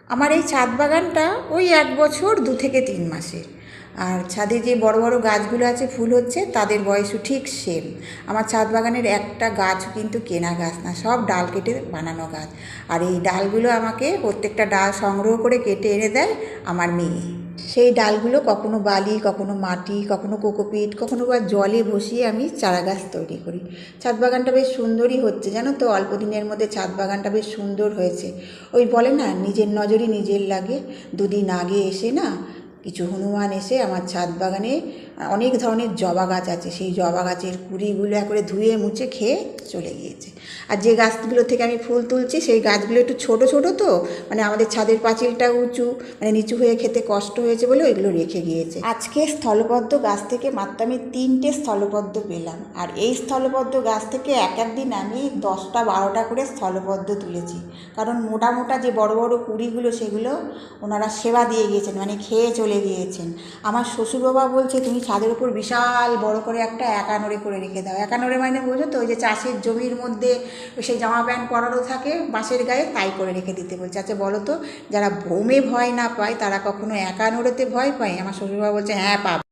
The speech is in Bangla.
আমার এই ছাদ বাগানটা ওই 1 বছর 2 থেকে 3 মাসের। আর ছাদে যে বড় বড় গাছগুলো আছে ফুল হচ্ছে তাদের বয়সও ঠিক সেম। আমার ছাদ বাগানের একটা গাছও কিন্তু কেনা গাছ না, সব ডাল কেটে বানানো গাছ। আর এই ডালগুলো আমাকে প্রত্যেকটা ডাল সংগ্রহ করে কেটে এনে দেয় আমার মেয়ে। সেই ডালগুলো কখনো বালি, কখনো মাটি, কখনো কোকোপিট, কখনো বা জলে বসিয়ে আমি চারা গাছ তৈরি করি। ছাদ বাগানটা বেশ সুন্দরই হচ্ছে, জানো তো, অল্প দিনের মধ্যে ছাদ বাগানটা বেশ সুন্দর হয়েছে। ওই বলে না, নিজের নজরই নিজের লাগে। 2 দিন আগে এসে না কিছু হনুমান এসে আমার ছাদ বাগানে অনেক ধরনের জবা গাছ আছে, সেই জবা গাছের কুড়িগুলো করে ধুয়ে মুছে খেয়ে চলে গিয়েছে। আর যে গাছগুলো থেকে আমি ফুল তুলছি সেই গাছগুলো একটু ছোট ছোট, তো মানে আমাদের ছাদের পাঁচিলটা উঁচু, মানে নিচু হয়ে খেতে কষ্ট হয়েছে বলে ওইগুলো রেখে গিয়েছে। আজকে স্থলপদ্ম গাছ থেকে মাত্র আমি 3টে স্থলপদ্ম পেলাম। আর এই স্থলপদ্ম গাছ থেকে এক একদিন আমি 10টা 12টা করে স্থলপদ্ম তুলেছি। কারণ মোটা মোটা যে বড় বড় কুড়িগুলো সেগুলো ওনারা সেবা দিয়ে গিয়েছেন, মানে খেয়ে চলে গিয়েছেন। আমার শ্বশুরবাবা বলছে তুমি ছাদের উপর বিশাল বড় করে একটা একানোরে করে রেখে দাও। একানোরে মানে বোঝো তো, ওই যে চাষের জমির মধ্যে সেই জামা প্যান্ট পরানো থাকে বাঁশের গায়ে, তাই করে রেখে দিতে বলছে। আচ্ছা বলো তো, যারা ভৌমে ভয় না পায় তারা কখনো একানোরেতে ভয় পায়? আমার শ্বশুরবাবা বলছে হ্যাঁ পাবে।